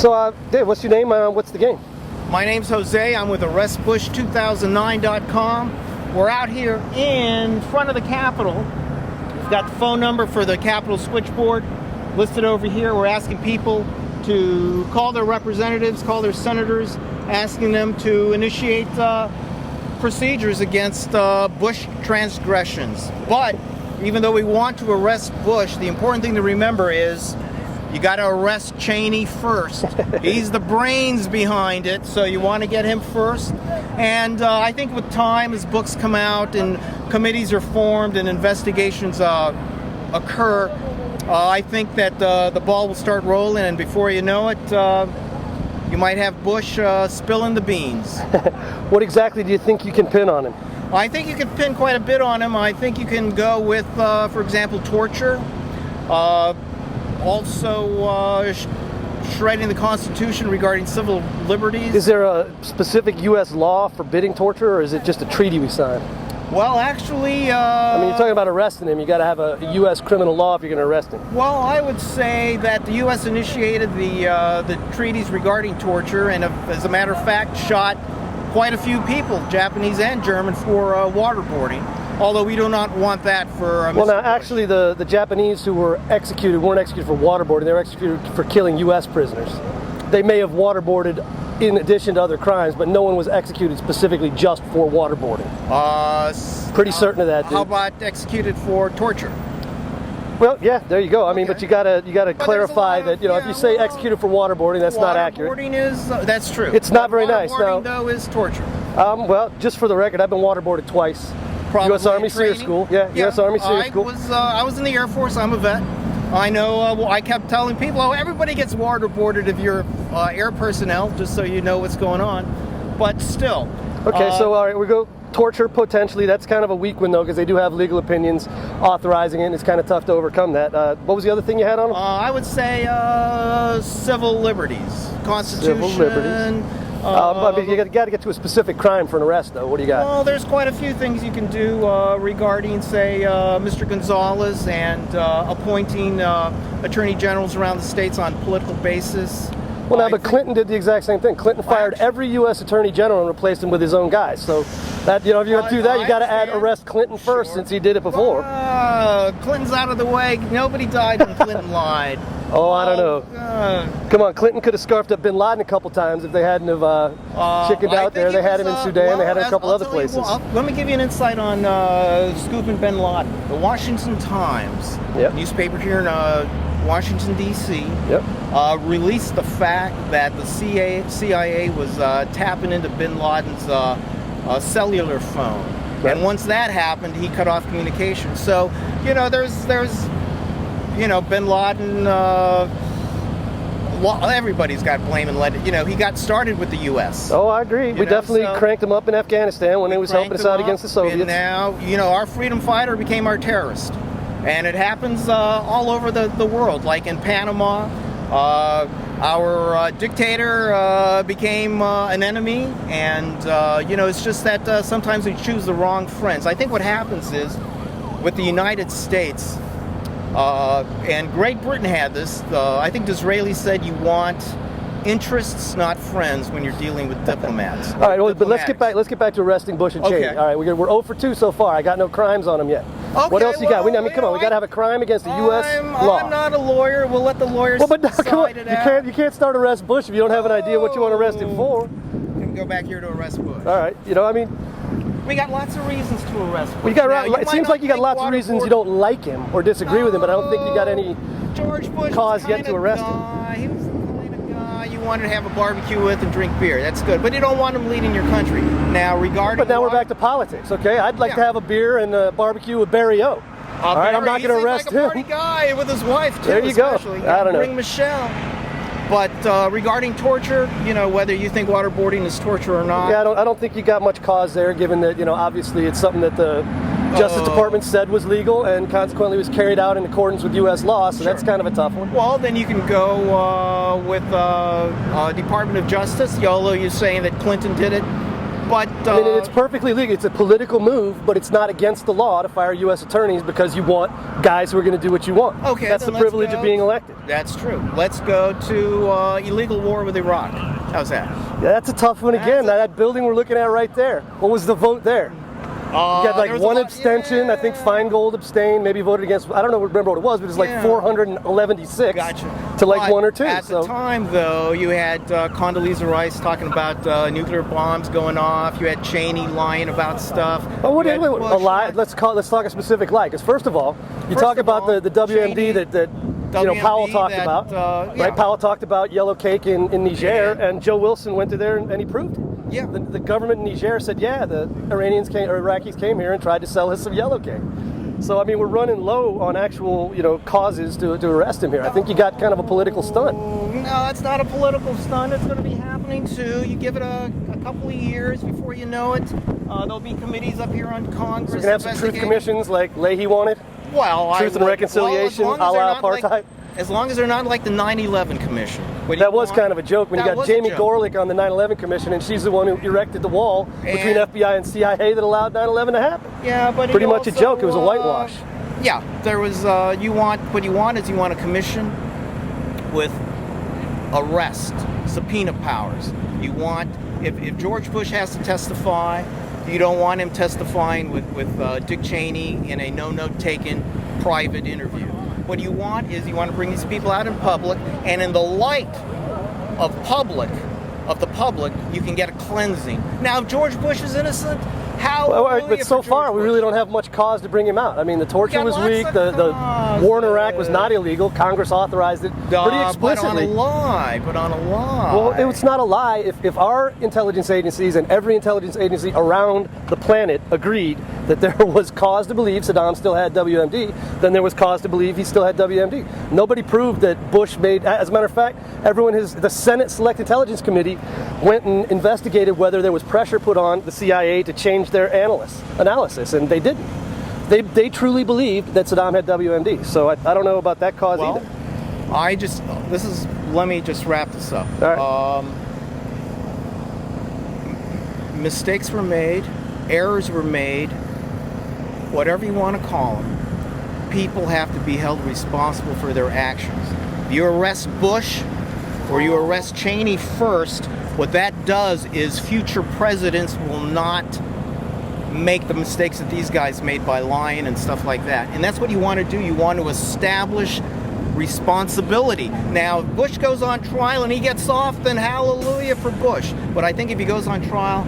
So, Dave, what's your name? What's the game? My name's Jose. I'm with ArrestBush2009.com. We're out here in front of the Capitol. We've got the phone number for the Capitol switchboard listed over here. We're asking people to call their representatives, call their senators, asking them to initiate procedures against Bush transgressions. But even though we want to arrest Bush, the important thing to remember is you got to arrest Cheney first. He's the brains behind it, so you want to get him first. And I think with time, as books come out and committees are formed and investigations occur, I think that the ball will start rolling, and before you know it, you might have Bush spilling the beans. What exactly do you think you can pin on him? I think you can pin quite a bit on him. I think you can go with, for example, torture. Also, shredding the Constitution regarding civil liberties. Is there a specific U.S. law forbidding torture, or is it just a treaty we signed? Well, actually... I mean, you're talking about arresting him. You got to have a U.S. criminal law if you're going to arrest him. Well, I would say that the U.S. initiated the treaties regarding torture, and as a matter of fact, shot quite a few people, Japanese and German, for waterboarding. Although we do not want that for well, now, actually, the Japanese who were executed weren't executed for waterboarding. They were executed for killing U.S. prisoners. They may have waterboarded in addition to other crimes, but no one was executed specifically just for waterboarding. Pretty certain of that, dude. How about executed for torture? Well, yeah, there you go. I mean, but you gotta clarify that, if you say executed for waterboarding, that's not accurate. Waterboarding is that's true. It's not very nice. Waterboarding, though, is torture. Well, just for the record, I've been waterboarded twice. Probably U.S. Army SEER School. Yeah, U.S. Army SEER School. I was in the Air Force. I'm a vet. I know. I kept telling people, everybody gets waterboarded if you're air personnel, just so you know what's going on. But still. Okay, so all right, we go torture potentially. That's kind of a weak one though, because they do have legal opinions authorizing it, and it's kind of tough to overcome that. What was the other thing you had on them? I would say civil liberties, Constitution. Civil liberties. I mean, you got to get to a specific crime for an arrest, though. What do you got? Well, there's quite a few things you can do regarding, say, Mr. Gonzalez and appointing attorney generals around the states on political basis. Well, now, but Clinton did the exact same thing. Clinton fired every U.S. attorney general and replaced him with his own guys. So, that if you're going to do that, you got to add arrest Clinton first, since he did it before. Clinton's out of the way. Nobody died when Clinton lied. Oh, I don't know. Come on, Clinton could have scarfed up bin Laden a couple times if they hadn't have chickened out there. They had him in Sudan. They had him in a couple other places. Let me give you an insight on scooping bin Laden. The Washington Times, newspaper here in Washington, D.C., released the fact that the CIA was tapping into bin Laden's cellular phone. Right. And once that happened, he cut off communication. So, there's bin Laden, everybody's got blame and let it. He got started with the U.S. Oh, I agree. We definitely cranked him up in Afghanistan when he was helping us out against the Soviets. And now, our freedom fighter became our terrorist. And it happens all over the world. Like in Panama, our dictator became an enemy. And, it's just that sometimes we choose the wrong friends. I think what happens is, with the United States, and Great Britain had this. I think Disraeli said you want interests, not friends, when you're dealing with diplomats. All right, well, but let's get back to arresting Bush and Cheney. Okay. All right, we're 0 for 2 so far. I got no crimes on them yet. Okay, what else you got? Come on, we got to have a crime against the U.S. law. I'm not a lawyer. We'll let the lawyers decide it out. You can't start arrest Bush if you don't have an idea what you want to arrest him for. You can go back here to arrest Bush. All right, we got lots of reasons to arrest Bush. It seems like you got lots of reasons you don't like him or disagree with him, but I don't think you got any cause yet to arrest him. He was the kind of guy you wanted to have a barbecue with and drink beer. That's good, but you don't want him leading your country. Now, But now we're back to politics, okay? I'd like to have a beer and a barbecue with Barry O. All right, I'm not going to arrest him. He's like a party guy with his wife, too. There you go. I don't know. Bring Michelle. But regarding torture, whether you think waterboarding is torture or not. Yeah, I don't think you got much cause there, given that, obviously it's something that the Justice Department said was legal and consequently was carried out in accordance with U.S. law, so that's kind of a tough one. Well, then you can go with Department of Justice, although you're saying that Clinton did it. But I mean, it's perfectly legal. It's a political move, but it's not against the law to fire U.S. attorneys because you want guys who are going to do what you want. Okay, that's the then let's privilege go. of being elected. That's true. Let's go to illegal war with Iraq. How's that? Yeah, that's a tough one again. That building we're looking at right there. What was the vote there? You got like one abstention. Yeah. I think Feingold abstained. Maybe voted against. I don't remember what it was, but it was like 411-6 Gotcha. to like But 1 or 2. At the time, though, you had Condoleezza Rice talking about nuclear bombs going off. You had Cheney lying about stuff. Oh, wait, You had a Bush lie. Let's talk a specific lie. Because first of all, you talk about the WMD Cheney, that Powell talked about. Right? Powell talked about yellow cake in Niger, and Joe Wilson went to there and he proved it. Yeah. The government in Niger said, yeah, the Iraqis came here and tried to sell us some yellow cake. So, I mean, we're running low on actual, causes to arrest him here. I think you got kind of a political stunt. No, it's not a political stunt. It's going to be happening too. You give it a couple of years before you know it. There'll be committees up here on Congress. So we're going to have some truth commissions like Leahy wanted? Well, Truth and reconciliation, a la apartheid? As long as they're not like the 9/11 Commission. That was kind of a joke when you got Jamie Gorelick on the 9/11 Commission, and she's the one who erected the wall between FBI and CIA that allowed 9/11 to happen. Yeah, but pretty much a joke. It was a whitewash. Yeah, there was. What you want a commission with arrest, subpoena powers. You want if George Bush has to testify, you don't want him testifying with Dick Cheney in a no-note taken private interview. What you want to bring these people out in public, and in the light of the public, you can get a cleansing. Now, if George Bush is innocent, but so far, we really don't have much cause to bring him out. I mean, the torture was weak. The war in Iraq was not illegal. Congress authorized it pretty explicitly. But on a lie. Well, it's not a lie. If our intelligence agencies and every intelligence agency around the planet agreed that there was cause to believe Saddam still had WMD, then there was cause to believe he still had WMD. Nobody proved that Bush made. As a matter of fact, the Senate Select Intelligence Committee went and investigated whether there was pressure put on the CIA to change their analysis, and they didn't. They truly believed that Saddam had WMD. So I don't know about that cause either. Let me just wrap this up. All right. Mistakes were made, errors were made, whatever you want to call them. People have to be held responsible for their actions. If you arrest Bush or you arrest Cheney first, what that does is future presidents will not make the mistakes that these guys made by lying and stuff like that. And that's what you want to do. You want to establish responsibility. Now, if Bush goes on trial and he gets off, then hallelujah for Bush. But I think if he goes on trial,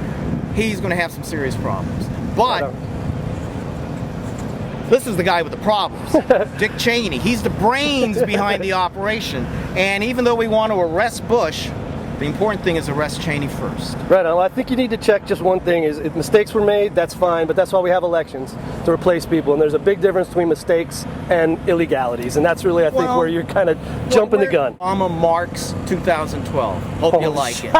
he's going to have some serious problems. But this is the guy with the problems. Dick Cheney. He's the brains behind the operation. And even though we want to arrest Bush, the important thing is arrest Cheney first. Right. Well, I think you need to check just one thing: is if mistakes were made, that's fine, but that's why we have elections, to replace people. And there's a big difference between mistakes and illegalities, and that's really, I think, where you're kind of jumping the gun. Obama marks 2012. Hope you like it.